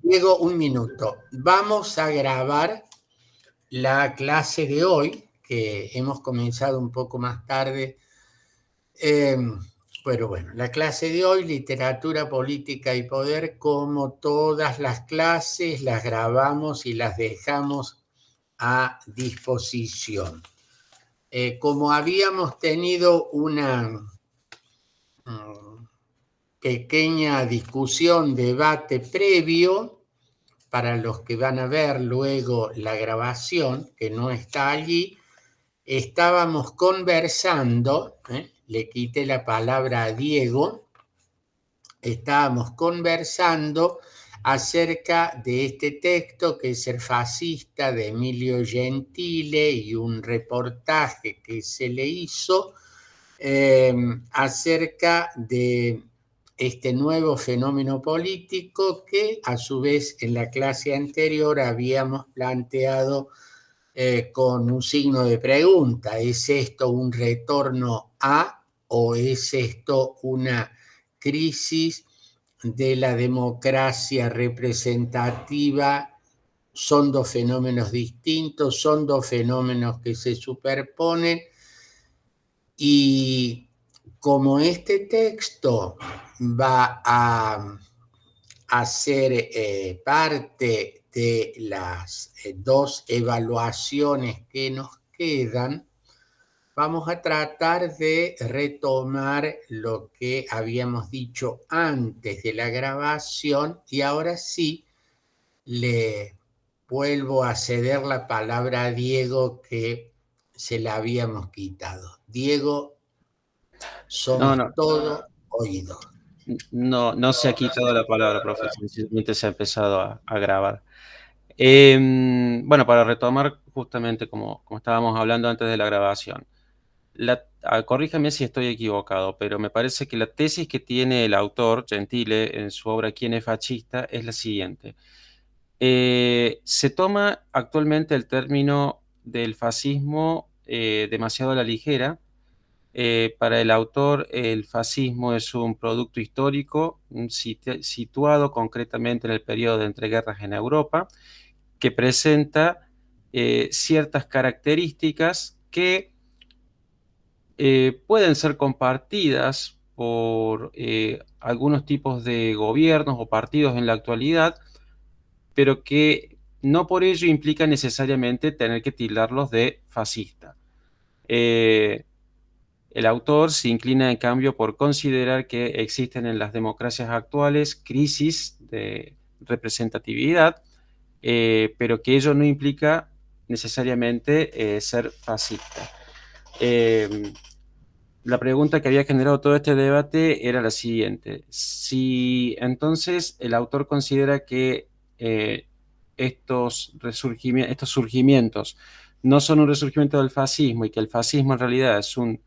Diego, un minuto. Vamos a grabar la clase de hoy, que hemos comenzado un poco más tarde. Pero bueno, la clase de hoy, literatura, política y poder, como todas las clases, las grabamos y las dejamos a disposición. Como habíamos tenido una pequeña discusión, debate previo, para los que van a ver luego la grabación, que no está allí, estábamos conversando, le quité la palabra a Diego, estábamos conversando acerca de este texto que es El fascista de Emilio Gentile y un reportaje que se le hizo acerca de este nuevo fenómeno político que a su vez en la clase anterior habíamos planteado con un signo de pregunta. ¿Es esto un retorno a o es esto una crisis de la democracia representativa? Son dos fenómenos distintos, son dos fenómenos que se superponen. Y como este texto va a ser parte de las dos evaluaciones que nos quedan, vamos a tratar de retomar lo que habíamos dicho antes de la grabación y ahora sí le vuelvo a ceder la palabra a Diego, que se la habíamos quitado. Diego, somos No, todo oído. no se ha quitado la palabra, profesor, simplemente se ha empezado a grabar. Bueno, para retomar justamente como estábamos hablando antes de la grabación, corríjame si estoy equivocado, pero me parece que la tesis que tiene el autor, Gentile, en su obra ¿Quién es fascista?, es la siguiente. Se toma actualmente el término del fascismo demasiado a la ligera. Para el autor, el fascismo es un producto histórico situado concretamente en el periodo de entreguerras en Europa, que presenta ciertas características que pueden ser compartidas por algunos tipos de gobiernos o partidos en la actualidad, pero que no por ello implica necesariamente tener que tildarlos de fascista. El autor se inclina, en cambio, por considerar que existen en las democracias actuales crisis de representatividad, pero que ello no implica necesariamente ser fascista. La pregunta que había generado todo este debate era la siguiente: si entonces el autor considera que estos surgimientos no son un resurgimiento del fascismo y que el fascismo en realidad es un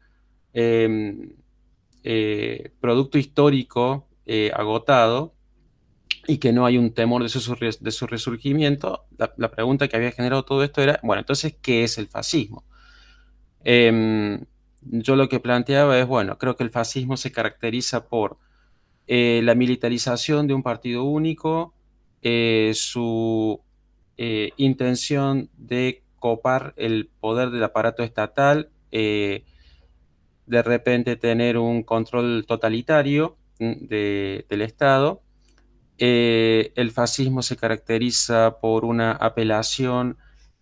producto histórico agotado y que no hay un temor de su resurgimiento, la pregunta que había generado todo esto era, bueno, entonces, ¿qué es el fascismo? Yo lo que planteaba es, bueno, creo que el fascismo se caracteriza por la militarización de un partido único, su intención de copar el poder del aparato estatal, de repente tener un control totalitario del Estado. El fascismo se caracteriza por una apelación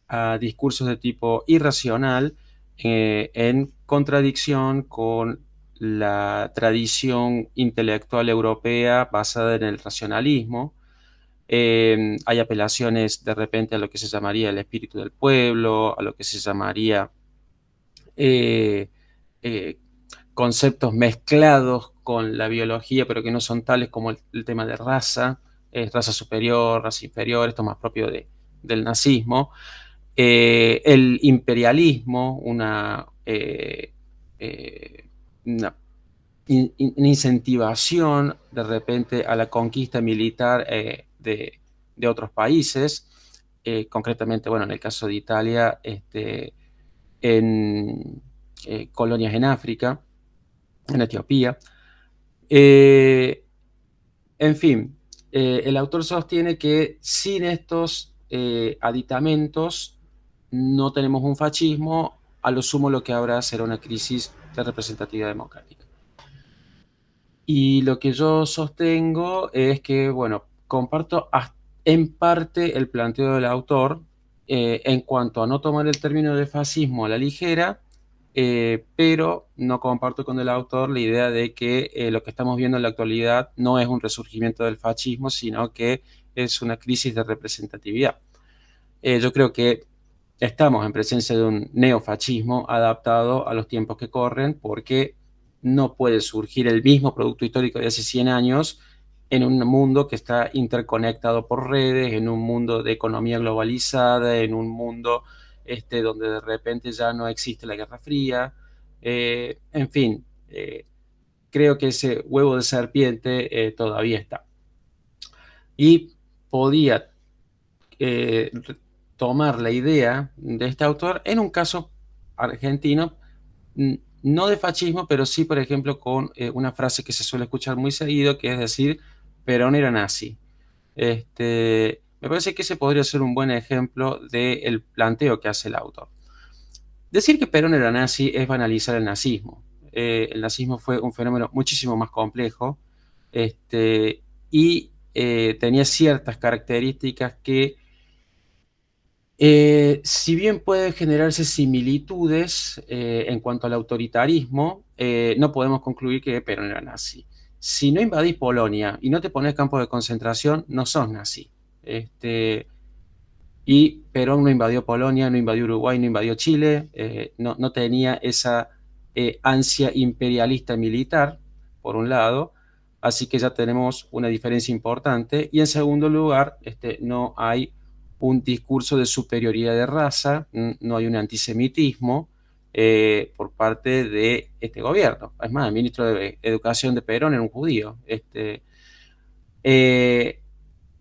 a discursos de tipo irracional, en contradicción con la tradición intelectual europea basada en el racionalismo. Hay apelaciones de repente a lo que se llamaría el espíritu del pueblo, a lo que se llamaría eh, eh, conceptos mezclados con la biología, pero que no son tales, como el tema de raza, raza superior, raza inferior, esto es más propio del nazismo. El imperialismo, una incentivación de repente a la conquista militar de otros países, concretamente, bueno, en el caso de Italia, en colonias en África, en Etiopía. En fin, el autor sostiene que sin estos aditamentos no tenemos un fascismo, a lo sumo lo que habrá será una crisis de representatividad democrática. Y lo que yo sostengo es que, bueno, comparto en parte el planteo del autor en cuanto a no tomar el término de fascismo a la ligera, pero no comparto con el autor la idea de que lo que estamos viendo en la actualidad no es un resurgimiento del fascismo, sino que es una crisis de representatividad. Yo creo que estamos en presencia de un neofascismo adaptado a los tiempos que corren, porque no puede surgir el mismo producto histórico de hace 100 años en un mundo que está interconectado por redes, en un mundo de economía globalizada, en un mundo donde de repente ya no existe la Guerra Fría. En fin, creo que ese huevo de serpiente todavía está. Y podía eh, tomar la idea de este autor en un caso argentino, no de fascismo, pero sí, por ejemplo, con una frase que se suele escuchar muy seguido, que es decir, Perón era nazi. Me parece que ese podría ser un buen ejemplo del planteo que hace el autor. Decir que Perón era nazi es banalizar el nazismo. El nazismo fue un fenómeno muchísimo más complejo y tenía ciertas características que si bien pueden generarse similitudes en cuanto al autoritarismo, no podemos concluir que Perón era nazi. Si no invadís Polonia y no te pones campos de concentración, no sos nazi. Y Perón no invadió Polonia, no invadió Uruguay, no invadió Chile, no tenía esa ansia imperialista militar, por un lado, así que ya tenemos una diferencia importante. Y en segundo lugar, no hay un discurso de superioridad de raza, no hay un antisemitismo por parte de este gobierno. Es más, el ministro de Educación de Perón era un judío.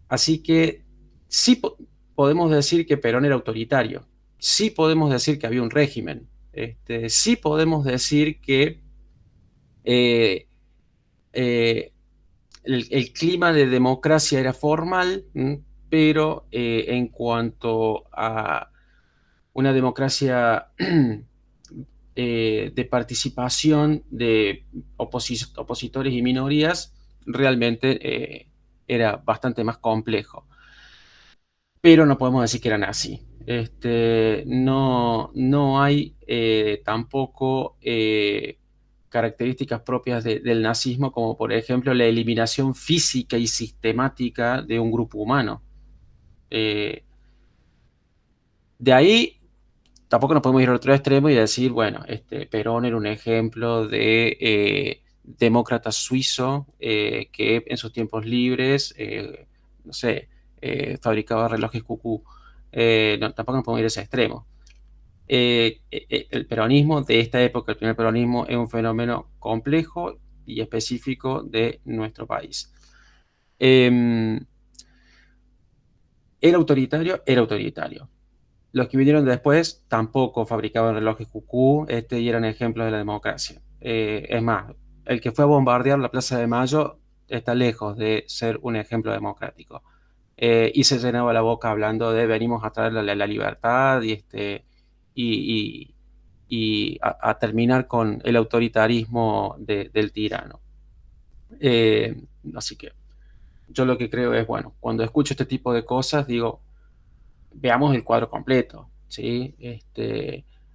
Así que sí podemos decir que Perón era autoritario, sí podemos decir que había un régimen, sí podemos decir que eh, eh, el clima de democracia era formal, pero en cuanto a una democracia de participación de opositores y minorías, realmente era bastante más complejo. Pero no podemos decir que eran así. No hay tampoco características propias del nazismo, como por ejemplo la eliminación física y sistemática de un grupo humano. De ahí tampoco nos podemos ir al otro extremo y decir, bueno, Perón era un ejemplo de demócrata suizo que en sus tiempos libres, no sé, fabricaba relojes cucú. Tampoco nos podemos ir a ese extremo. El peronismo de esta época, el primer peronismo, es un fenómeno complejo y específico de nuestro país. ¿Era autoritario? Era autoritario. Los que vinieron después tampoco fabricaban relojes cucú y eran ejemplos de la democracia. Es más, el que fue a bombardear la Plaza de Mayo está lejos de ser un ejemplo democrático. Y se llenaba la boca hablando de venimos a traer la libertad y a terminar con el autoritarismo del tirano. Así que yo lo que creo es, bueno, cuando escucho este tipo de cosas, digo, veamos el cuadro completo, ¿sí?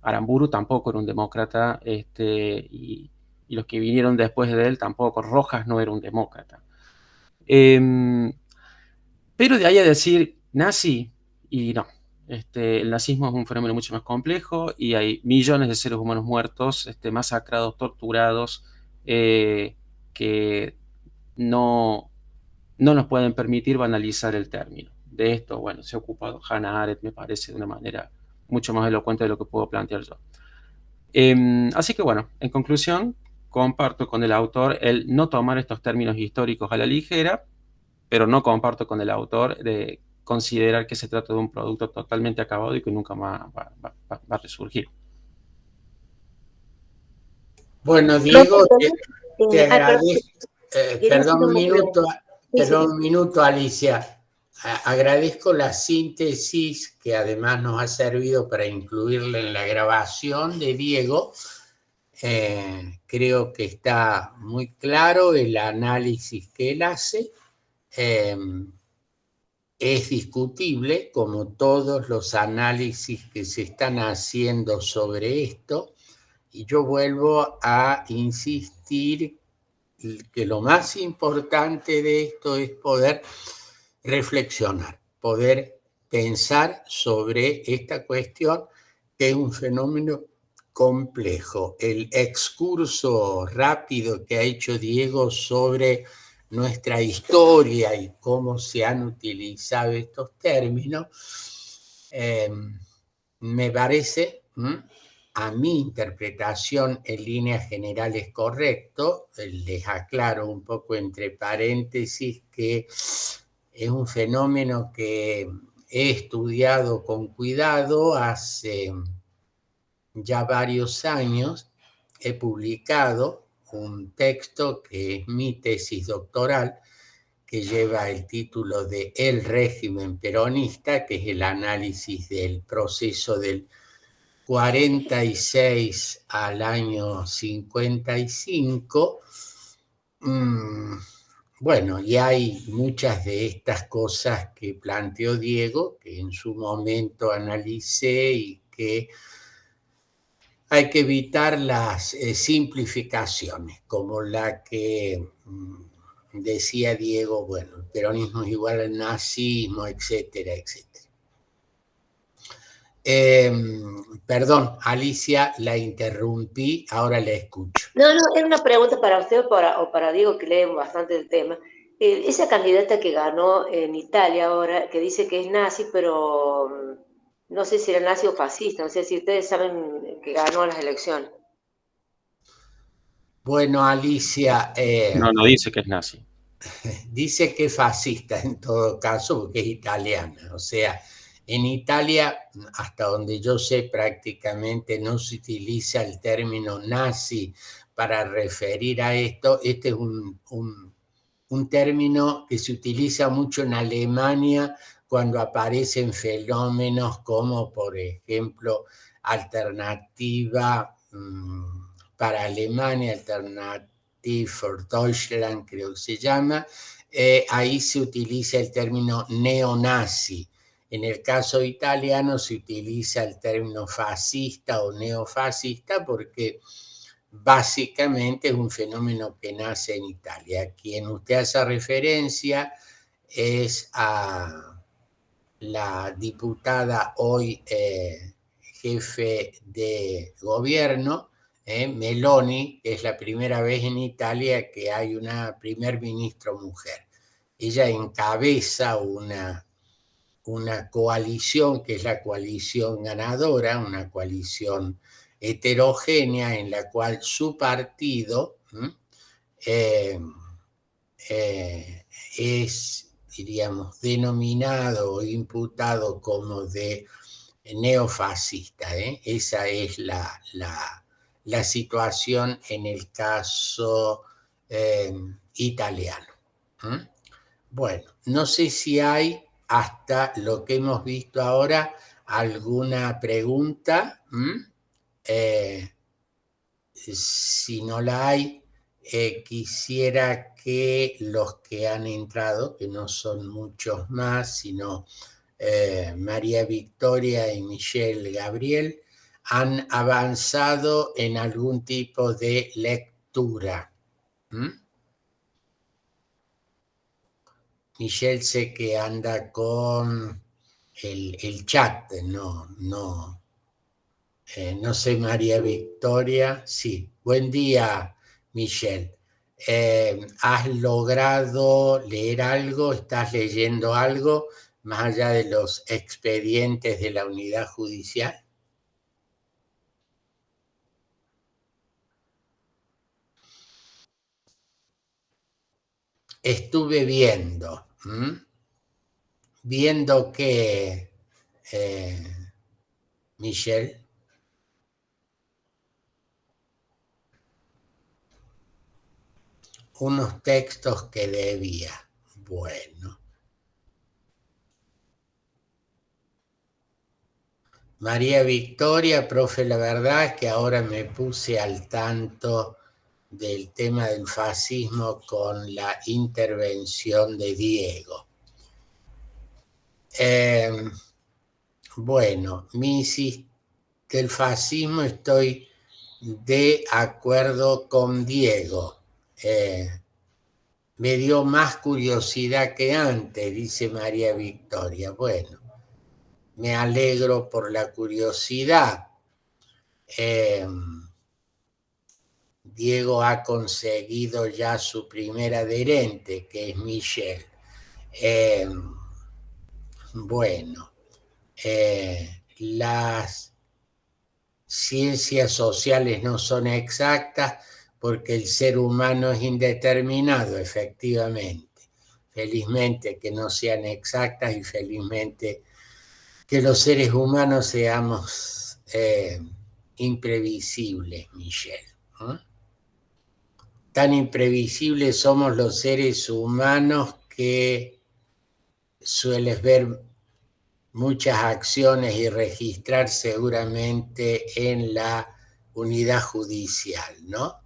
Aramburu tampoco era un demócrata, y los que vinieron después de él tampoco. Rojas no era un demócrata. Pero de ahí a decir nazi, y no. El nazismo es un fenómeno mucho más complejo y hay millones de seres humanos muertos, masacrados, torturados, que no nos pueden permitir banalizar el término. De esto, bueno, se ha ocupado Hannah Arendt, me parece, de una manera mucho más elocuente de lo que puedo plantear yo. Así que bueno, en conclusión, comparto con el autor el no tomar estos términos históricos a la ligera, pero no comparto con el autor de considerar que se trata de un producto totalmente acabado y que nunca más va a resurgir. Bueno, Diego, te agradezco. Perdón, un minuto. Perdón, un minuto, Alicia. Agradezco la síntesis que además nos ha servido para incluirla en la grabación de Diego. Creo que está muy claro el análisis que él hace. Es discutible, como todos los análisis que se están haciendo sobre esto, y yo vuelvo a insistir que lo más importante de esto es poder reflexionar, poder pensar sobre esta cuestión, que es un fenómeno complejo. El excurso rápido que ha hecho Diego sobre nuestra historia y cómo se han utilizado estos términos, me parece, a mi interpretación en líneas generales correcto. Les aclaro un poco entre paréntesis que es un fenómeno que he estudiado con cuidado hace ya varios años. He publicado un texto que es mi tesis doctoral, que lleva el título de El régimen peronista, que es el análisis del proceso del 46 al año 55. Bueno, y hay muchas de estas cosas que planteó Diego, que en su momento analicé, y que hay que evitar las simplificaciones, como la que decía Diego, bueno, el peronismo es igual al nazismo, etcétera, etcétera. Perdón, Alicia, la interrumpí, ahora la escucho. No, era una pregunta para usted o para Diego, que lee bastante el tema. Esa candidata que ganó en Italia ahora, que dice que es nazi, pero no sé si era nazi o fascista, no sé si ustedes saben que ganó las elecciones. Bueno, Alicia... No dice que es nazi. Dice que es fascista en todo caso, porque es italiana. O sea, en Italia, hasta donde yo sé, prácticamente no se utiliza el término nazi para referir a esto. Este es un término que se utiliza mucho en Alemania cuando aparecen fenómenos como, por ejemplo, alternativa para Alemania, Alternative for Deutschland, creo que se llama. Ahí se utiliza el término neonazi. En el caso italiano se utiliza el término fascista o neofascista, porque básicamente es un fenómeno que nace en Italia. A quien usted hace referencia es a la diputada hoy jefe de gobierno, Meloni, que es la primera vez en Italia que hay una primer ministro mujer. Ella encabeza una coalición que es la coalición ganadora, una coalición heterogénea en la cual su partido es, diríamos, denominado o imputado como de neofascista. Esa es la situación en el caso italiano. Bueno, no sé si hay, hasta lo que hemos visto ahora, alguna pregunta. Si no la hay, quisiera que los que han entrado, que no son muchos más, sino María Victoria y Michelle Gabriel, han avanzado en algún tipo de lectura. Michelle sé que anda con el chat, no sé, María Victoria. Sí, buen día, Michelle. ¿Has logrado leer algo? ¿Estás leyendo algo más allá de los expedientes de la unidad judicial? Estuve viendo. ¿Viendo qué, Michelle? Unos textos que debía. Bueno. María Victoria, profe, la verdad es que ahora me puse al tanto del tema del fascismo con la intervención de Diego. Bueno, del fascismo estoy de acuerdo con Diego. Me dio más curiosidad que antes, dice María Victoria. Bueno, me alegro por la curiosidad. Diego ha conseguido ya su primer adherente, que es Michelle. Bueno, las ciencias sociales no son exactas porque el ser humano es indeterminado, efectivamente. Felizmente que no sean exactas y felizmente que los seres humanos seamos imprevisibles, Michelle. Tan imprevisibles somos los seres humanos que sueles ver muchas acciones y registrar seguramente en la unidad judicial, ¿no?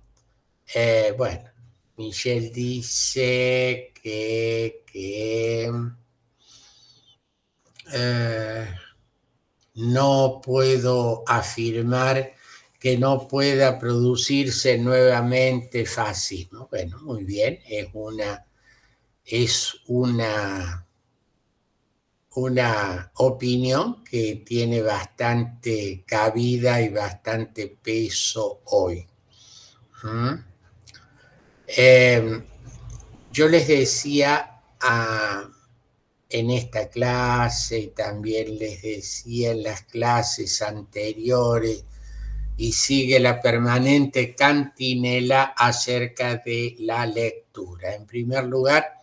Bueno, Michelle dice que no puedo afirmar que no pueda producirse nuevamente fascismo. Bueno, muy bien, es una opinión que tiene bastante cabida y bastante peso hoy. Yo les decía en esta clase y también les decía en las clases anteriores, y sigue la permanente cantinela acerca de la lectura. En primer lugar,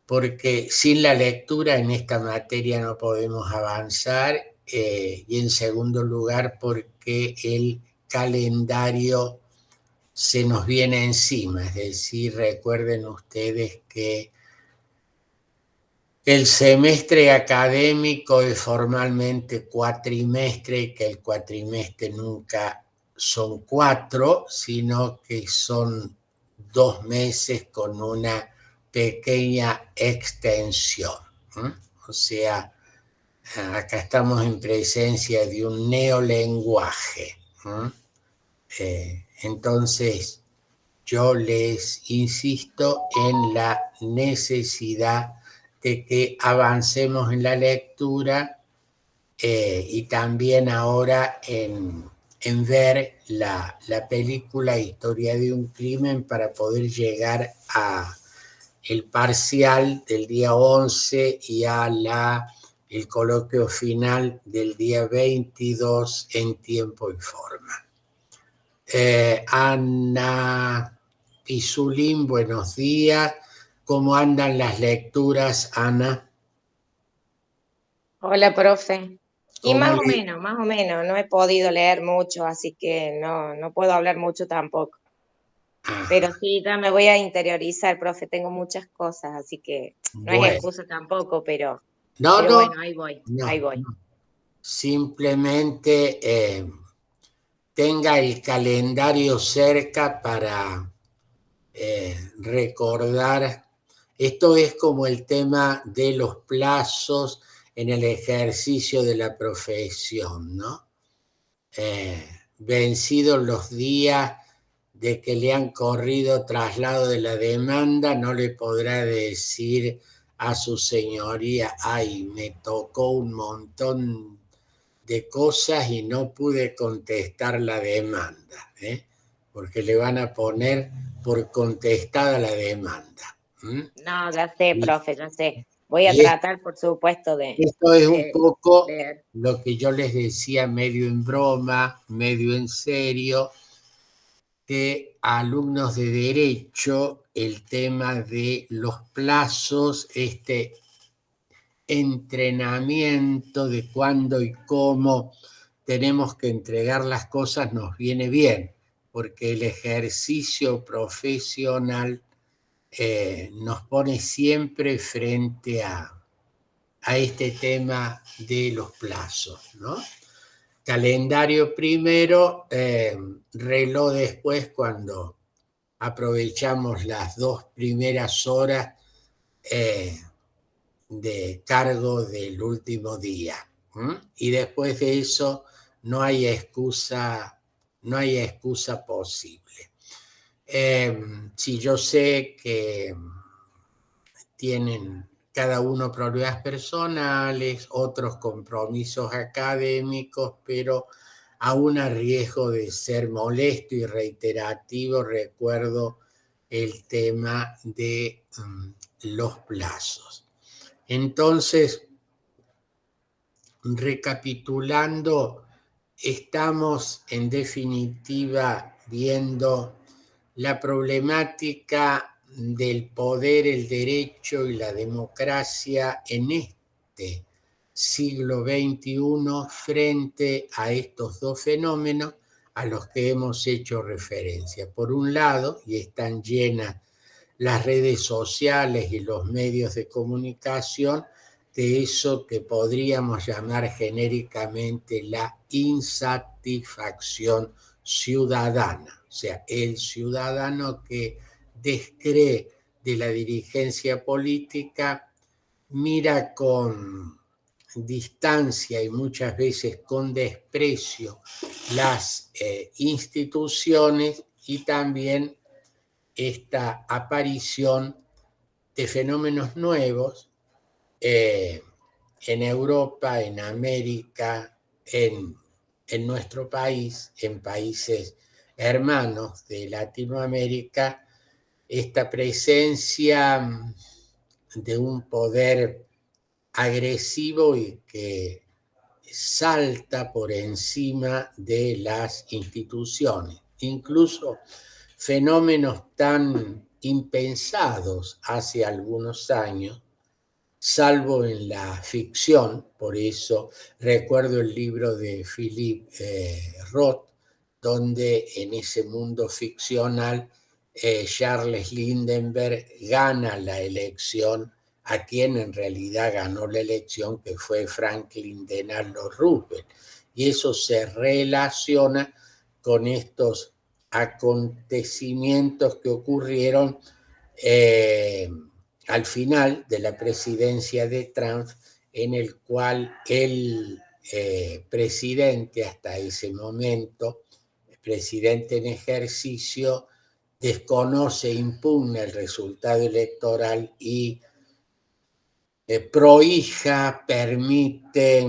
porque sin la lectura en esta materia no podemos avanzar, y en segundo lugar, porque el calendario se nos viene encima. Es decir, recuerden ustedes que el semestre académico es formalmente cuatrimestre y que el cuatrimestre nunca son 4, sino que son 2 meses con una pequeña extensión. O sea, acá estamos en presencia de un neolenguaje. Entonces, yo les insisto en la necesidad de que avancemos en la lectura y también ahora en ver la película Historia de un crimen para poder llegar a el parcial del día 11 y a el coloquio final del día 22 en tiempo y forma. Ana Pisulín, buenos días. ¿Cómo andan las lecturas, Ana? Hola, profe. Y ¿Cómo más o menos, no he podido leer mucho, así que no puedo hablar mucho tampoco. Pero sí, ya me voy a interiorizar, profe, tengo muchas cosas, así que no es Bueno. excusa tampoco, pero No, bueno, ahí voy. No. Simplemente tenga el calendario cerca para recordar. Esto es como el tema de los plazos en el ejercicio de la profesión, ¿no? Vencidos los días de que le han corrido traslado de la demanda, no le podrá decir a su señoría, ay, me tocó un montón de cosas y no pude contestar la demanda, porque le van a poner por contestada la demanda. No, ya sé, profe, ya sé. Voy a Y tratar, por supuesto, esto es un poco leer. lo que yo les decía, medio en broma, medio en serio, que alumnos de derecho, el tema de los plazos, este entrenamiento de cuándo y cómo tenemos que entregar las cosas nos viene bien, porque el ejercicio profesional nos pone siempre frente a este tema de los plazos, ¿no? Calendario primero, reloj después, cuando aprovechamos las 2 primeras horas de cargo del último día. Y después de eso no hay excusa posible. Si yo sé que tienen cada uno problemas personales, otros compromisos académicos, pero aún a riesgo de ser molesto y reiterativo, recuerdo el tema de los plazos. Entonces, recapitulando, estamos en definitiva viendo la problemática del poder, el derecho y la democracia en este siglo XXI frente a estos 2 fenómenos a los que hemos hecho referencia. Por un lado, y están llenas las redes sociales y los medios de comunicación, de eso que podríamos llamar genéricamente la insatisfacción ciudadana. O sea, el ciudadano que descree de la dirigencia política, mira con distancia y muchas veces con desprecio las instituciones y también esta aparición de fenómenos nuevos en Europa, en América, en nuestro país, en países hermanos de Latinoamérica, esta presencia de un poder agresivo y que salta por encima de las instituciones. Incluso fenómenos tan impensados hace algunos años, salvo en la ficción. Por eso recuerdo el libro de Philip Roth, donde en ese mundo ficcional Charles Lindbergh gana la elección a quien en realidad ganó la elección, que fue Franklin Delano Roosevelt. Y eso se relaciona con estos acontecimientos que ocurrieron al final de la presidencia de Trump, en el cual el presidente hasta ese momento, el presidente en ejercicio, desconoce, impugna el resultado electoral y prohija, permite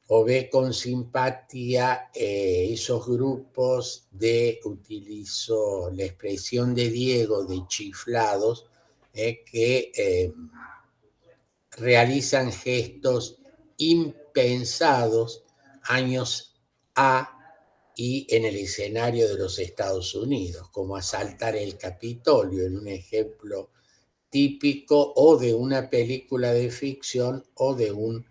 o ve con simpatía esos grupos de, utilizo la expresión de Diego, de chiflados, que realizan gestos impensados años A y en el escenario de los Estados Unidos, como asaltar el Capitolio, en un ejemplo típico o de una película de ficción o de un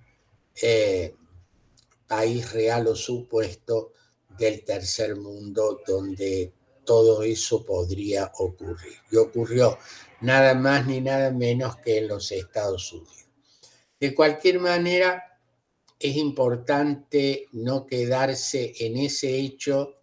país real o supuesto del tercer mundo donde todo eso podría ocurrir. Y ocurrió nada más ni nada menos que en los Estados Unidos. De cualquier manera, es importante no quedarse en ese hecho,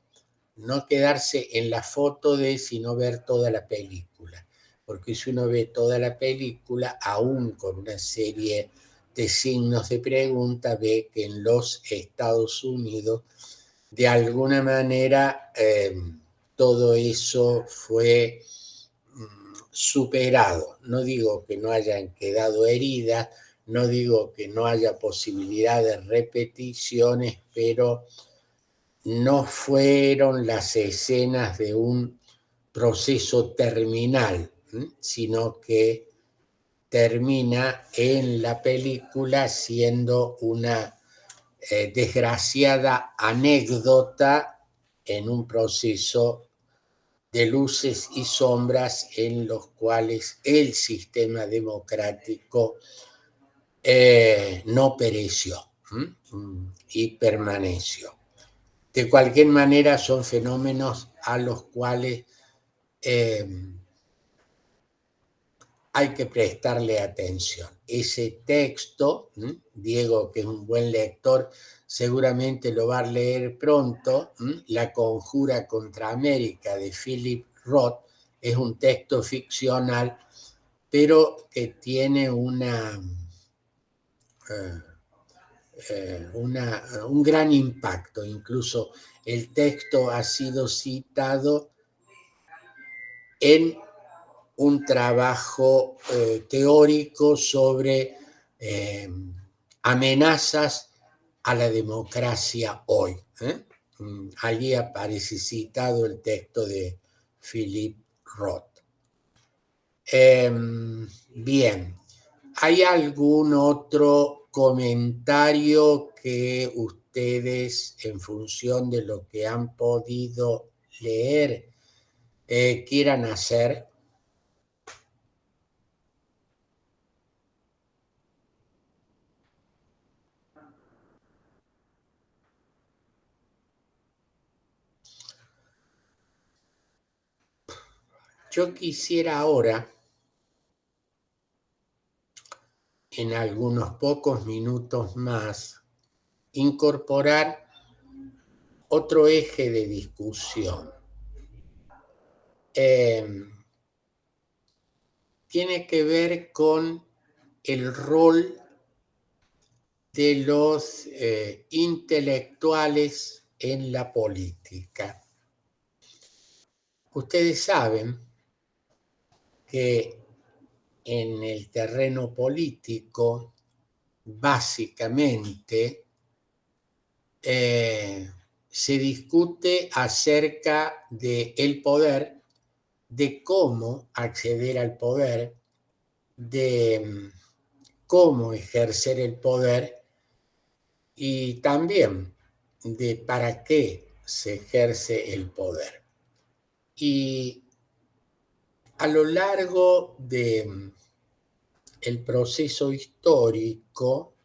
no quedarse en la foto de, sino ver toda la película. Porque si uno ve toda la película, aún con una serie de signos de pregunta, ve que en los Estados Unidos, de alguna manera, todo eso fue superado. No digo que no hayan quedado heridas, no digo que no haya posibilidad de repeticiones, pero no fueron las escenas de un proceso terminal, sino que termina en la película siendo una desgraciada anécdota en un proceso de luces y sombras en los cuales el sistema democrático no pereció y permaneció. De cualquier manera, son fenómenos a los cuales hay que prestarle atención. Ese texto, Diego, que es un buen lector, seguramente lo va a leer pronto, La conjura contra América de Philip Roth, es un texto ficcional, pero que tiene un gran impacto. Incluso el texto ha sido citado en un trabajo teórico sobre amenazas a la democracia hoy. Allí aparece citado el texto de Philip Roth. Bien, ¿hay algún otro comentario que ustedes, en función de lo que han podido leer, quieran hacer? Yo quisiera ahora, en algunos pocos minutos más, incorporar otro eje de discusión. Tiene que ver con el rol de los intelectuales en la política. Ustedes saben que en el terreno político, básicamente, se discute acerca del poder, de cómo acceder al poder, de cómo ejercer el poder y también de para qué se ejerce el poder. Y a lo largo del proceso histórico,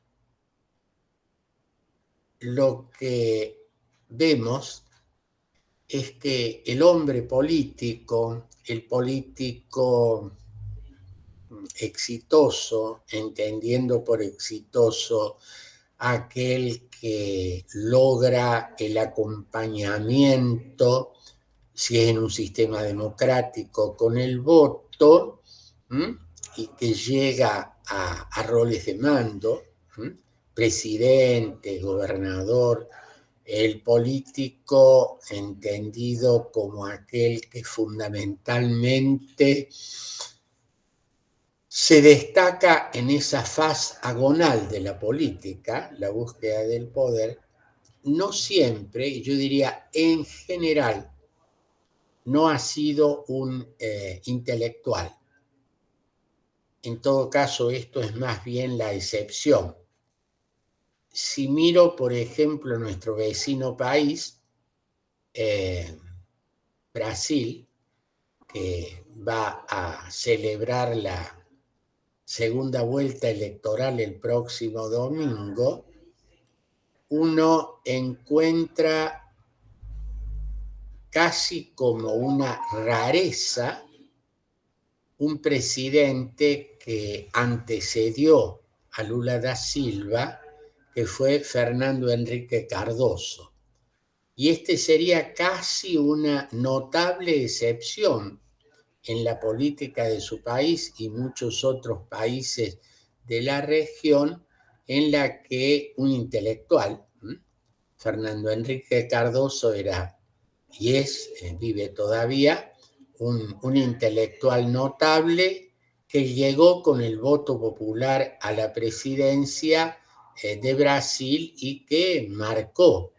lo que vemos es que el hombre político, el político exitoso, entendiendo por exitoso aquel que logra el acompañamiento, si es en un sistema democrático, con el voto, y que llega a roles de mando, presidente, gobernador, el político entendido como aquel que fundamentalmente se destaca en esa faz agonal de la política, la búsqueda del poder, no siempre, y yo diría en general, no ha sido un intelectual. En todo caso, esto es más bien la excepción. Si miro, por ejemplo, nuestro vecino país, Brasil, que va a celebrar la segunda vuelta electoral el próximo domingo, uno encuentra casi como una rareza un presidente que antecedió a Lula da Silva, que fue Fernando Henrique Cardoso. Y este sería casi una notable excepción en la política de su país y muchos otros países de la región, en la que un intelectual, Fernando Henrique Cardoso era y es, vive todavía, un intelectual notable que llegó con el voto popular a la presidencia de Brasil y que marcó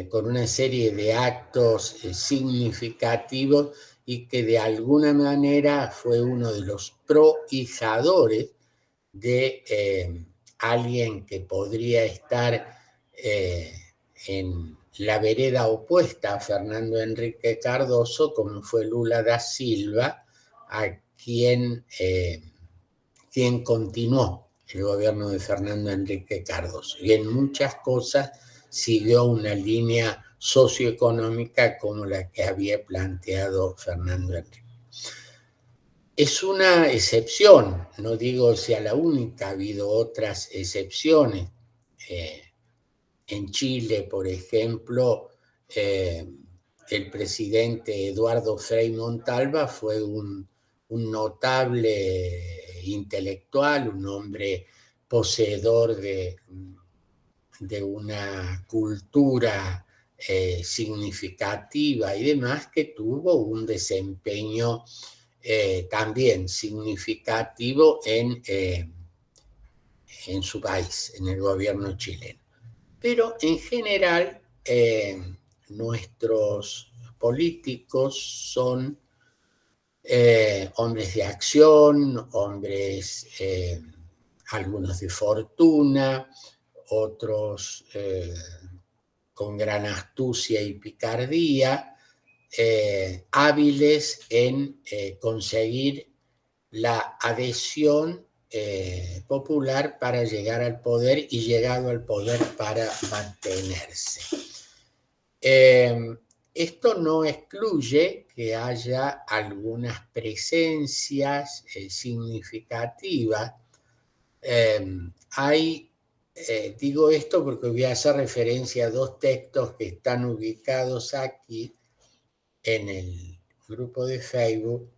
con una serie de actos significativos y que de alguna manera fue uno de los prohijadores de alguien que podría estar en la vereda opuesta a Fernando Henrique Cardoso, como fue Lula da Silva, a quien continuó el gobierno de Fernando Henrique Cardoso. Y en muchas cosas siguió una línea socioeconómica como la que había planteado Fernando Henrique. Es una excepción, no digo sea la única, ha habido otras excepciones. En Chile, por ejemplo, el presidente Eduardo Frei Montalva fue un notable intelectual, un hombre poseedor de una cultura significativa y demás, que tuvo un desempeño también significativo en su país, en el gobierno chileno. Pero en general nuestros políticos son hombres de acción, hombres, algunos de fortuna, otros con gran astucia y picardía, hábiles en conseguir la adhesión popular para llegar al poder y llegado al poder para mantenerse. Esto no excluye que haya algunas presencias significativas. Digo esto porque voy a hacer referencia a dos textos que están ubicados aquí en el grupo de Facebook.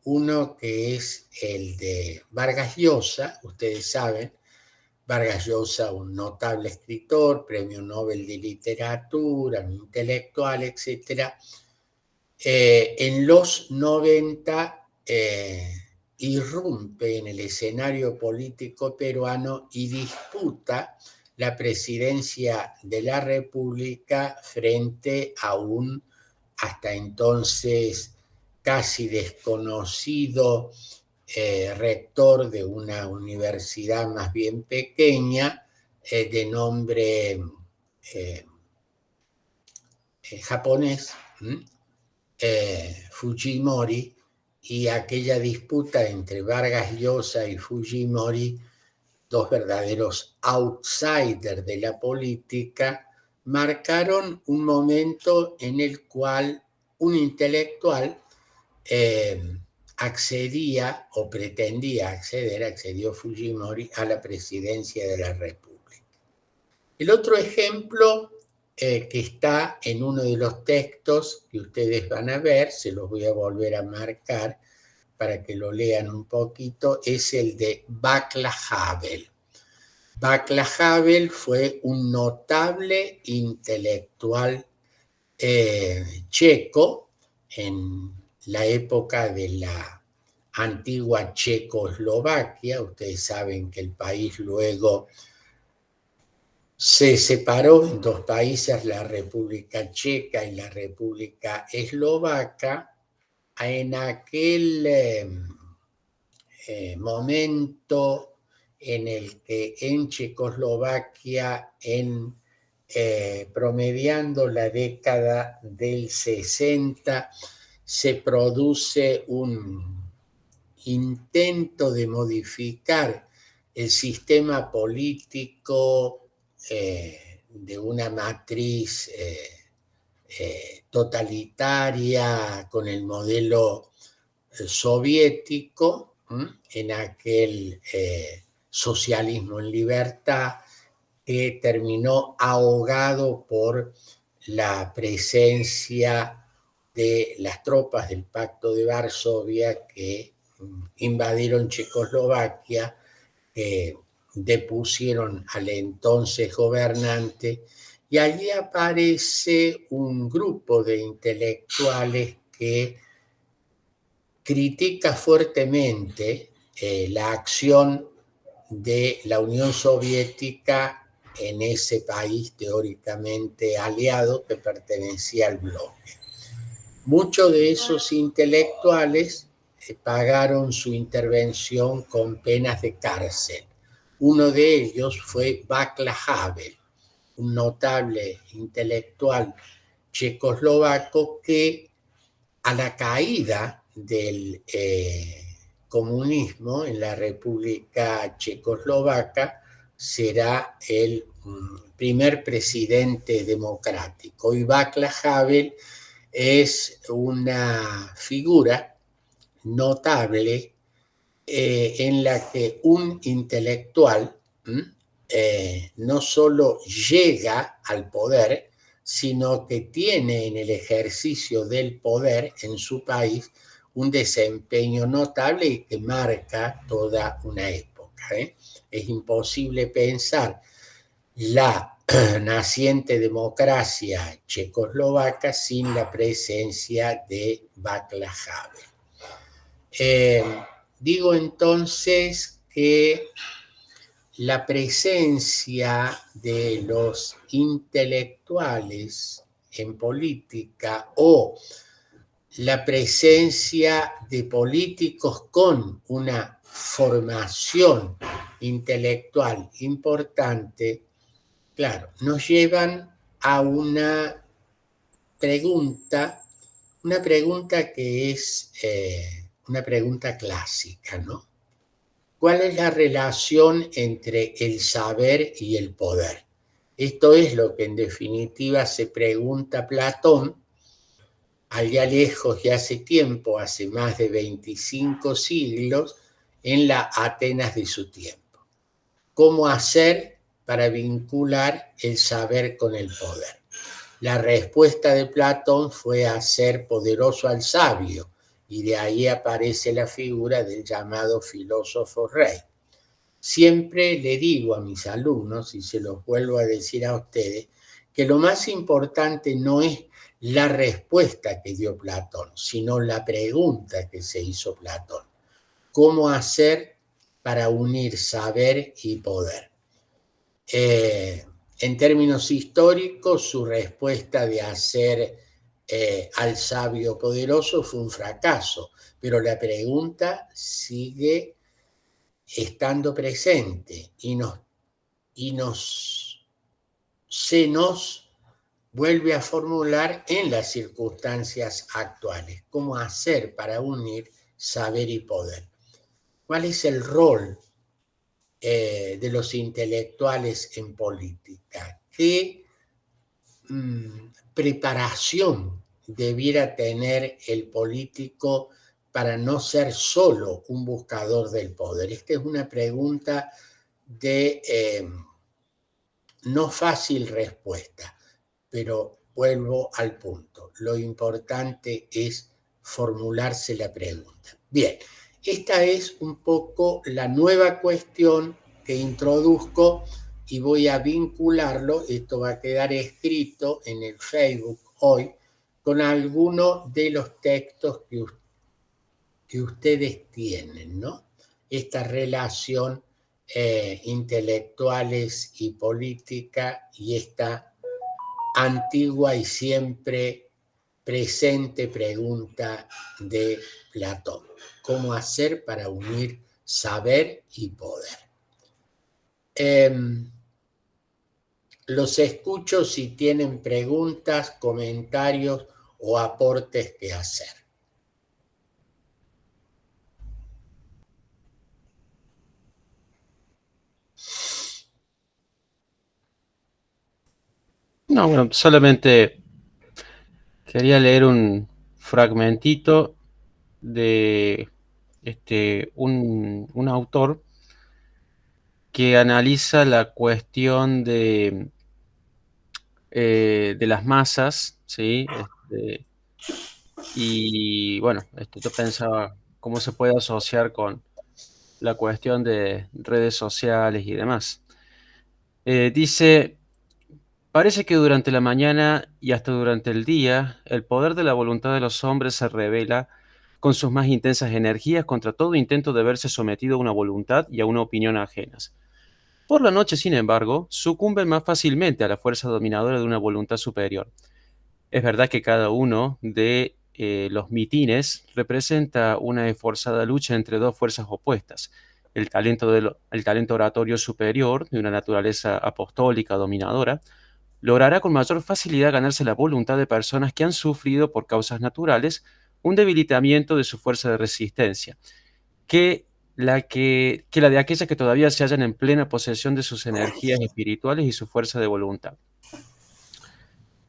Uno que es el de Vargas Llosa, ustedes saben, Vargas Llosa, un notable escritor, premio Nobel de Literatura, un intelectual, etc. En los 90 irrumpe en el escenario político peruano y disputa la presidencia de la República frente a un hasta entonces casi desconocido rector de una universidad más bien pequeña, de nombre japonés, Fujimori, y aquella disputa entre Vargas Llosa y Fujimori, dos verdaderos outsiders de la política, marcaron un momento en el cual un intelectual accedía o pretendía acceder, accedió Fujimori a la presidencia de la República. El otro ejemplo que está en uno de los textos que ustedes van a ver, se los voy a volver a marcar para que lo lean un poquito, es el de Václav Havel. Václav Havel fue un notable intelectual checo en la época de la antigua Checoslovaquia. Ustedes saben que el país luego se separó en dos países, la República Checa y la República Eslovaca. En aquel momento en el que en Checoslovaquia, promediando la década del 60, se produce un intento de modificar el sistema político de una matriz totalitaria con el modelo soviético, en aquel socialismo en libertad que terminó ahogado por la presencia de las tropas del Pacto de Varsovia que invadieron Checoslovaquia, depusieron al entonces gobernante, y allí aparece un grupo de intelectuales que critica fuertemente la acción de la Unión Soviética en ese país teóricamente aliado que pertenecía al bloque. Muchos de esos intelectuales pagaron su intervención con penas de cárcel. Uno de ellos fue Václav Havel, un notable intelectual checoslovaco que a la caída del comunismo en la República Checoslovaca será el primer presidente democrático. Y Václav Havel es una figura notable en la que un intelectual no solo llega al poder, sino que tiene en el ejercicio del poder en su país un desempeño notable y que marca toda una época. Es imposible pensar la naciente democracia checoslovaca sin la presencia de Václav Havel. Digo entonces que la presencia de los intelectuales en política o la presencia de políticos con una formación intelectual importante, claro, nos llevan a una pregunta que es una pregunta clásica, ¿no? ¿Cuál es la relación entre el saber y el poder? Esto es lo que en definitiva se pregunta Platón, allá lejos y hace tiempo, hace más de 25 siglos, en la Atenas de su tiempo. ¿Cómo hacer para vincular el saber con el poder? La respuesta de Platón fue hacer poderoso al sabio, y de ahí aparece la figura del llamado filósofo rey. Siempre le digo a mis alumnos, y se los vuelvo a decir a ustedes, que lo más importante no es la respuesta que dio Platón, sino la pregunta que se hizo Platón. ¿Cómo hacer para unir saber y poder? En términos históricos, su respuesta de hacer al sabio poderoso fue un fracaso, pero la pregunta sigue estando presente y se nos vuelve a formular en las circunstancias actuales. ¿Cómo hacer para unir saber y poder? ¿Cuál es el rol de los intelectuales en política? ¿Qué preparación debiera tener el político para no ser solo un buscador del poder? Esta es una pregunta de no fácil respuesta, pero vuelvo al punto. Lo importante es formularse la pregunta. Bien, esta es un poco la nueva cuestión que introduzco y voy a vincularlo, esto va a quedar escrito en el Facebook hoy, con algunos de los textos que ustedes tienen, ¿no? Esta relación intelectuales y política y esta antigua y siempre presente pregunta de Platón. ¿Cómo hacer para unir saber y poder? Los escucho si tienen preguntas, comentarios o aportes que hacer. No, bueno, solamente quería leer un fragmentito de un autor que analiza la cuestión de las masas, ¿sí? Y bueno, yo pensaba cómo se puede asociar con la cuestión de redes sociales y demás. Dice, parece que durante la mañana y hasta durante el día, el poder de la voluntad de los hombres se revela con sus más intensas energías contra todo intento de verse sometido a una voluntad y a una opinión ajenas. Por la noche, sin embargo, sucumben más fácilmente a la fuerza dominadora de una voluntad superior. Es verdad que cada uno de los mitines representa una esforzada lucha entre dos fuerzas opuestas. El talento oratorio superior, de una naturaleza apostólica dominadora, logrará con mayor facilidad ganarse la voluntad de personas que han sufrido por causas naturales un debilitamiento de su fuerza de resistencia, que la de aquellas que todavía se hallan en plena posesión de sus energías espirituales y su fuerza de voluntad.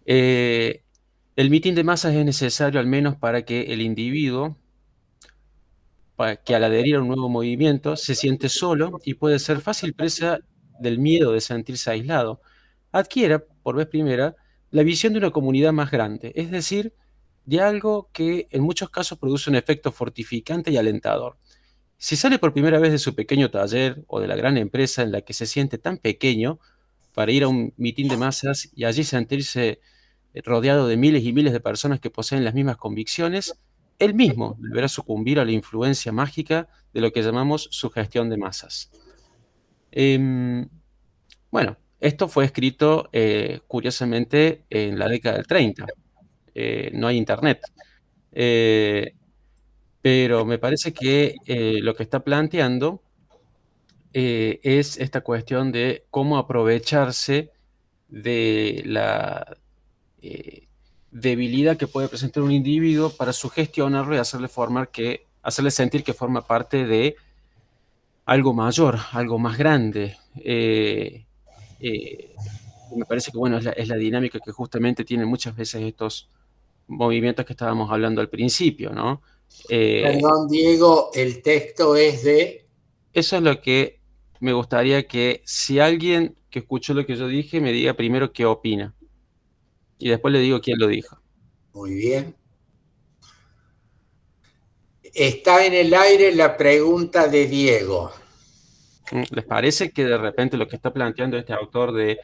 El mitin de masas es necesario al menos para que el individuo que al adherir a un nuevo movimiento se siente solo y puede ser fácil presa del miedo de sentirse aislado, adquiera, por vez primera, la visión de una comunidad más grande, es decir, de algo que en muchos casos produce un efecto fortificante y alentador. Si sale por primera vez de su pequeño taller o de la gran empresa en la que se siente tan pequeño para ir a un mitin de masas y allí sentirse rodeado de miles y miles de personas que poseen las mismas convicciones, él mismo deberá sucumbir a la influencia mágica de lo que llamamos sugestión de masas. Bueno, esto fue escrito curiosamente en la década del 30. No hay internet. Pero me parece que lo que está planteando es esta cuestión de cómo aprovecharse de la debilidad que puede presentar un individuo para sugestionarlo y hacerle sentir que forma parte de algo mayor, algo más grande. Me parece que bueno, es la dinámica que justamente tienen muchas veces estos movimientos que estábamos hablando al principio, ¿no? Perdón, Diego, el texto es de... Eso es lo que me gustaría que si alguien que escuchó lo que yo dije me diga primero qué opina. Y después le digo quién lo dijo. Muy bien. Está en el aire la pregunta de Diego. ¿Les parece que de repente lo que está planteando este autor de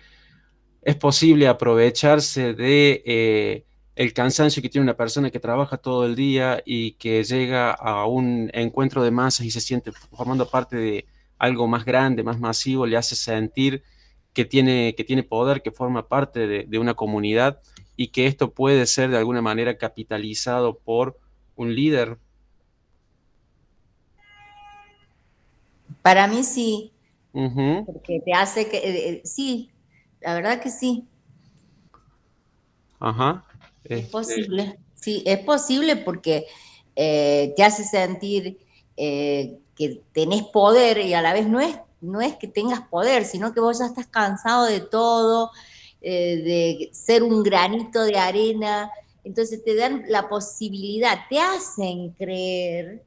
es posible aprovecharse de el cansancio que tiene una persona que trabaja todo el día y que llega a un encuentro de masas y se siente formando parte de algo más grande, más masivo, le hace sentir que tiene poder, que forma parte de una comunidad y que esto puede ser de alguna manera capitalizado por un líder? Para mí sí, Ujú. porque te hace que, sí, la verdad que sí, Ajá. es posible, sí, es posible porque te hace sentir que tenés poder y a la vez no es que tengas poder, sino que vos ya estás cansado de todo, de ser un granito de arena, entonces te dan la posibilidad, te hacen creer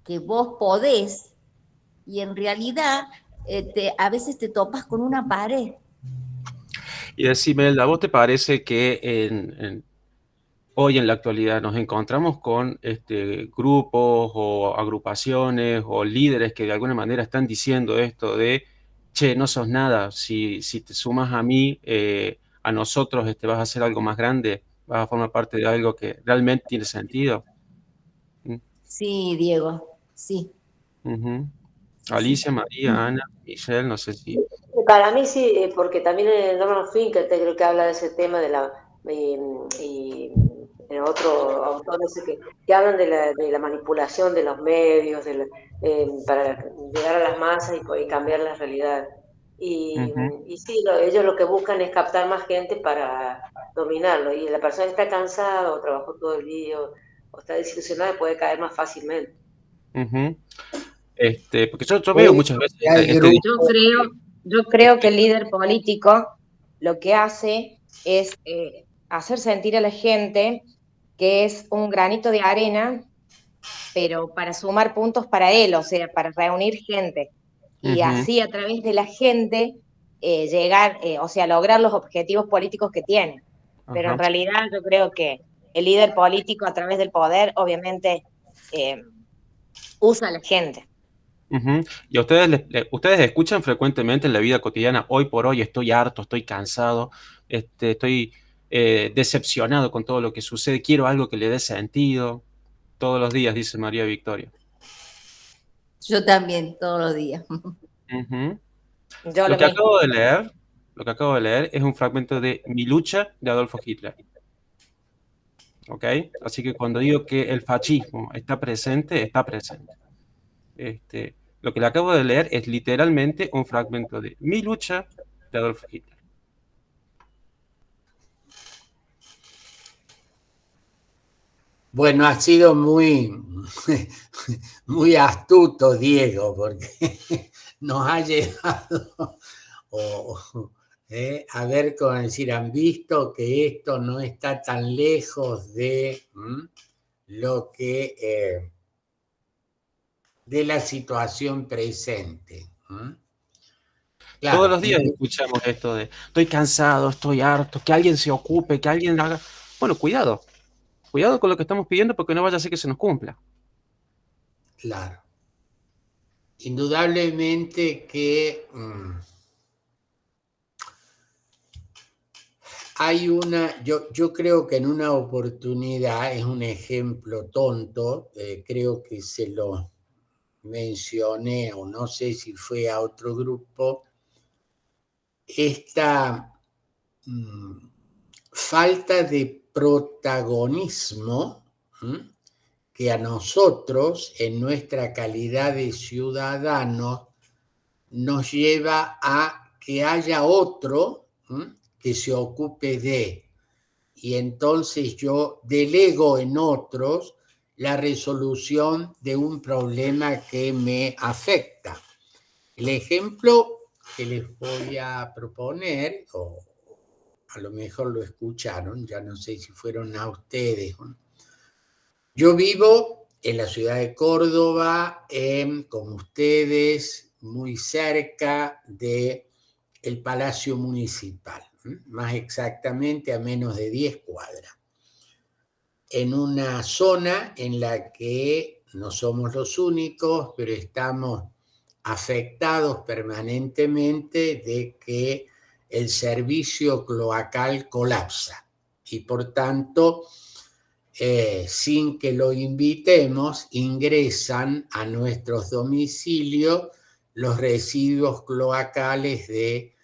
que vos podés y en realidad a veces te topas con una pared. Y decime, ¿a vos te parece que hoy en la actualidad nos encontramos con grupos o agrupaciones o líderes que de alguna manera están diciendo esto de, che, no sos nada, si te sumas a mí, a nosotros vas a hacer algo más grande, vas a formar parte de algo que realmente tiene sentido? Sí, Diego, sí. Ujú. Sí, Alicia, sí. María, Ana, Michelle, no sé si... Para mí sí, porque también Norman Finkelstein creo que habla de ese tema de la y otro autor ese que hablan de la manipulación de los medios para llegar a las masas y cambiar la realidad. Ujú. Y sí, ellos lo que buscan es captar más gente para dominarlo. Y la persona que está cansada o trabajó todo el día o está desilusionada puede caer más fácilmente. Ujú. Porque yo veo muchas veces Hay este grupos. Yo creo que el líder político lo que hace es hacer sentir a la gente que es un granito de arena, pero para sumar puntos para él, o sea, para reunir gente. Y Ujú. así a través de la gente llegar, o sea, lograr los objetivos políticos que tiene. Pero en Ajá. realidad yo creo que el líder político a través del poder, obviamente, usa a la gente. Ujú. ¿Y a ustedes, ustedes escuchan frecuentemente en la vida cotidiana, hoy por hoy estoy harto, estoy cansado, estoy decepcionado con todo lo que sucede, quiero algo que le dé sentido? Todos los días, dice María Victoria. Yo también, todos los días. Ujú. Yo Lo lo que mismo. acabo de leer es un fragmento de Mi lucha de Adolfo Hitler. ¿Ok? Así que cuando digo que el fascismo está presente, está presente. Lo que le acabo de leer es literalmente un fragmento de Mi lucha de Adolfo Hitler. Bueno, ha sido muy, muy astuto, Diego, porque nos ha llevado a ver, como decir, han visto que esto no está tan lejos de lo que de la situación presente. Claro, Todos los días escuchamos esto de estoy cansado, estoy harto, que alguien se ocupe, que alguien haga. Bueno, cuidado con lo que estamos pidiendo porque no vaya a ser que se nos cumpla. claro. Indudablemente que hay yo creo que en una oportunidad, es un ejemplo tonto, creo que se lo mencioné o no sé si fue a otro grupo, esta falta de protagonismo que a nosotros, en nuestra calidad de ciudadanos, nos lleva a que haya otro que se ocupe de, y entonces yo delego en otros la resolución de un problema que me afecta. El ejemplo que les voy a proponer, o a lo mejor lo escucharon, ya no sé si fueron a ustedes. Yo vivo en la ciudad de Córdoba, con ustedes, muy cerca del Palacio Municipal, más exactamente a menos de 10 cuadras, en una zona en la que no somos los únicos, pero estamos afectados permanentemente de que el servicio cloacal colapsa y por tanto, sin que lo invitemos, ingresan a nuestros domicilios los residuos cloacales de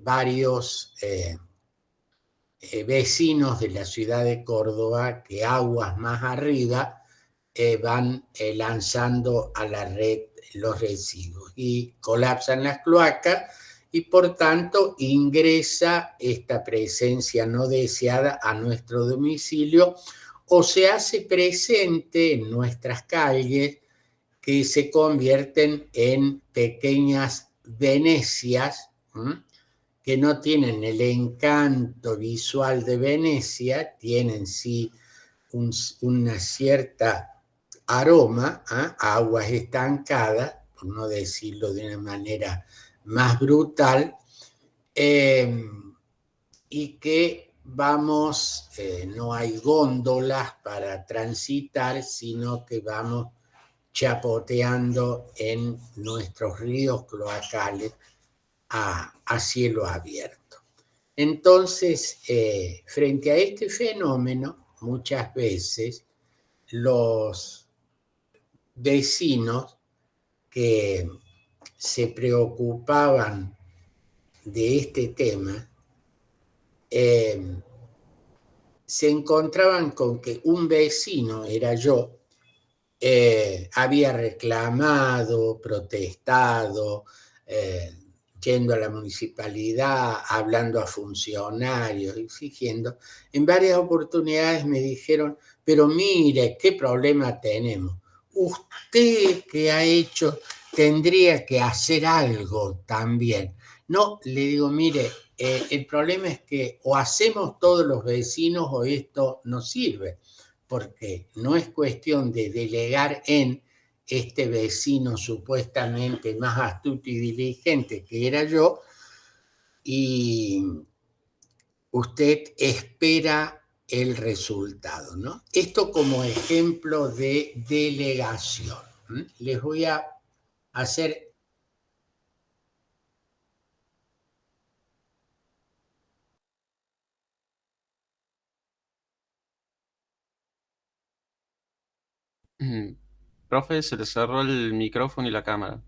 varios vecinos de la ciudad de Córdoba que aguas más arriba van lanzando a la red los residuos y colapsan las cloacas y por tanto ingresa esta presencia no deseada a nuestro domicilio o se hace presente en nuestras calles que se convierten en pequeñas Venecias que no tienen el encanto visual de Venecia, tienen sí una cierta aroma, aguas estancadas, por no decirlo de una manera más brutal, y que vamos, no hay góndolas para transitar, sino que vamos chapoteando en nuestros ríos cloacales a cielo abierto. Entonces, frente a este fenómeno, muchas veces los vecinos que se preocupaban de este tema se encontraban con que un vecino, era yo, había reclamado, protestado, yendo a la municipalidad, hablando a funcionarios, exigiendo. En varias oportunidades me dijeron, pero mire, ¿qué problema tenemos? Usted que ha hecho tendría que hacer algo también. No, le digo, mire, el problema es que o hacemos todos los vecinos o esto no sirve, porque no es cuestión de delegar en este vecino supuestamente más astuto y diligente que era yo, y usted espera el resultado, ¿no? Esto como ejemplo de delegación. Les voy a hacer... Profe, se le cerró el micrófono y la cámara.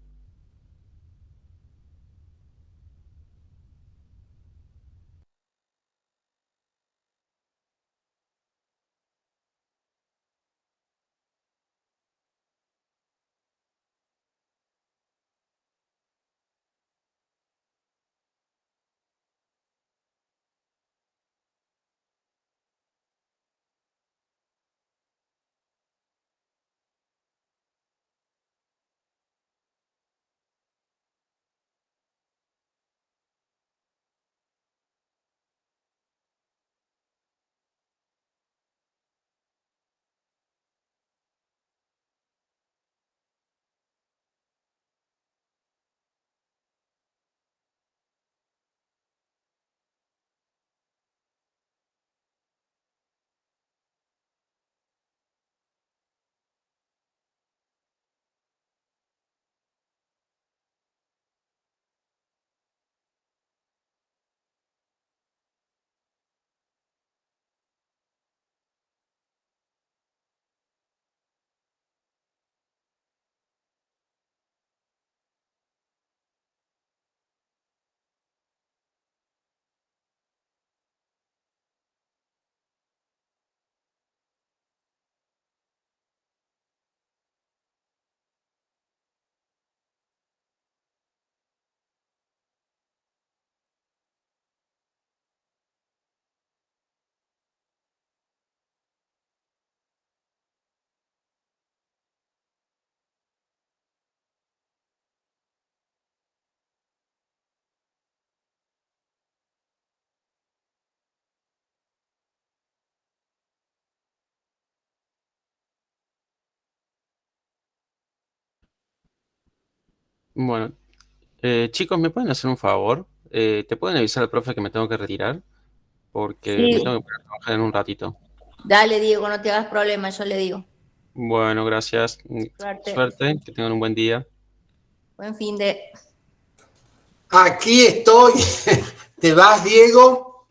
Bueno, chicos, ¿me pueden hacer un favor? ¿Te pueden avisar al profe que me tengo que retirar? Porque me Sí, tengo que poner a trabajar en un ratito. dale, Diego, no te hagas problema, yo le digo. Bueno, gracias. Suerte. Suerte, que tengan un buen día. Buen fin de... Aquí estoy. ¿Te vas, Diego?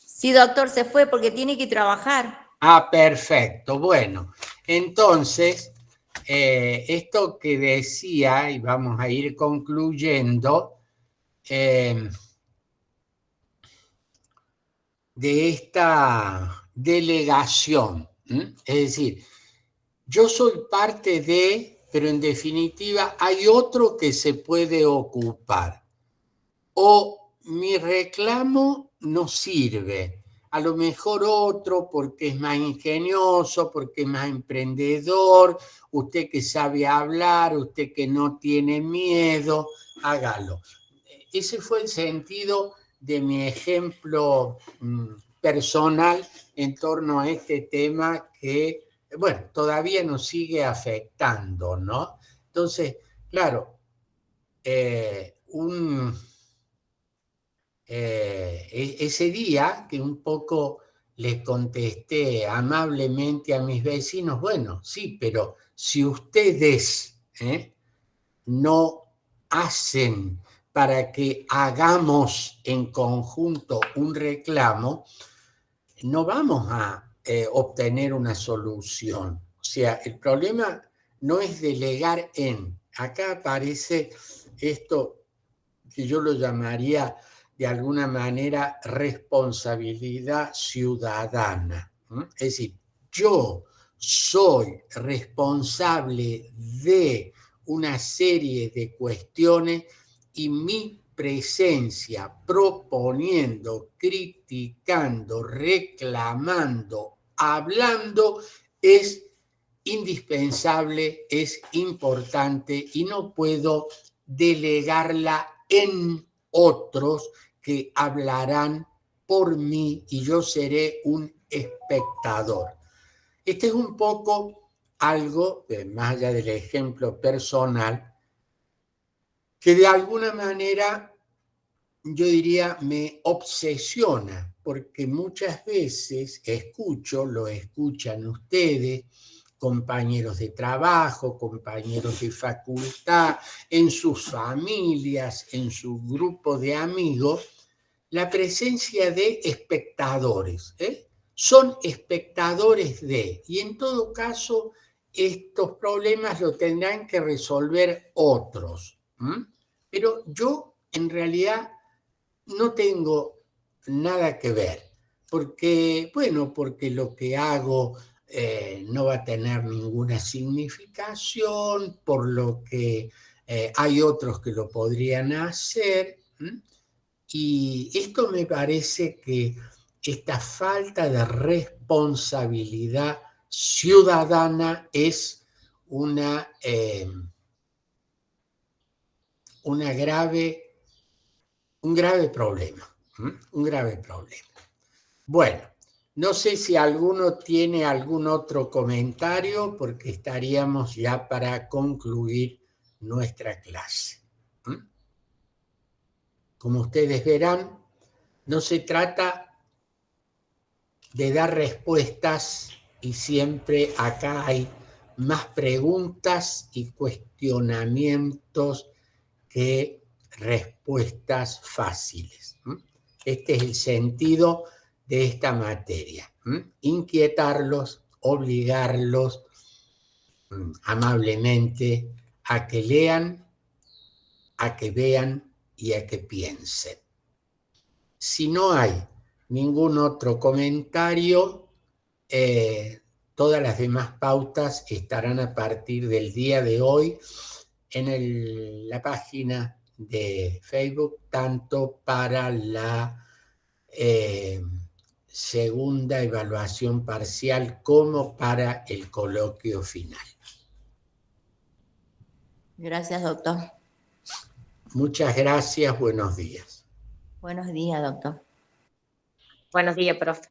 Sí, doctor, se fue porque tiene que trabajar. Ah, perfecto. Bueno, entonces, esto que decía, y vamos a ir concluyendo, de esta delegación. Es decir, yo soy parte de, pero en definitiva hay otro que se puede ocupar. O mi reclamo no sirve, a lo mejor otro porque es más ingenioso, porque es más emprendedor, usted que sabe hablar, usted que no tiene miedo, hágalo. Ese fue el sentido de mi ejemplo personal en torno a este tema que, bueno, todavía nos sigue afectando, ¿no? Entonces, claro, ese día que un poco les contesté amablemente a mis vecinos, bueno, sí, pero si ustedes no hacen para que hagamos en conjunto un reclamo, no vamos a obtener una solución. O sea, el problema no es delegar en. Acá aparece esto que yo lo llamaría de alguna manera responsabilidad ciudadana. Es decir, yo soy responsable de una serie de cuestiones y mi presencia proponiendo, criticando, reclamando, hablando es indispensable, es importante y no puedo delegarla en otros que hablarán por mí y yo seré un espectador. Este es un poco algo, más allá del ejemplo personal, que de alguna manera yo diría me obsesiona, porque muchas veces lo escuchan ustedes, compañeros de trabajo, compañeros de facultad, en sus familias, en su grupo de amigos, la presencia de espectadores. Son espectadores de, y en todo caso, estos problemas lo tendrán que resolver otros. Pero yo, en realidad, no tengo nada que ver, porque, bueno, porque lo que hago no va a tener ninguna significación, por lo que hay otros que lo podrían hacer. Y esto me parece que esta falta de responsabilidad ciudadana es una grave, un grave problema. Un grave problema. Bueno, no sé si alguno tiene algún otro comentario porque estaríamos ya para concluir nuestra clase. Como ustedes verán, no se trata de dar respuestas y siempre acá hay más preguntas y cuestionamientos que respuestas fáciles. Este es el sentido de esta materia. Inquietarlos, obligarlos amablemente a que lean, a que vean y a que piensen. Si no hay ningún otro comentario, todas las demás pautas estarán a partir del día de hoy en la página de Facebook, tanto para la segunda evaluación parcial como para el coloquio final. Gracias, doctor. Muchas gracias, buenos días. Buenos días, doctor. Buenos días, profe.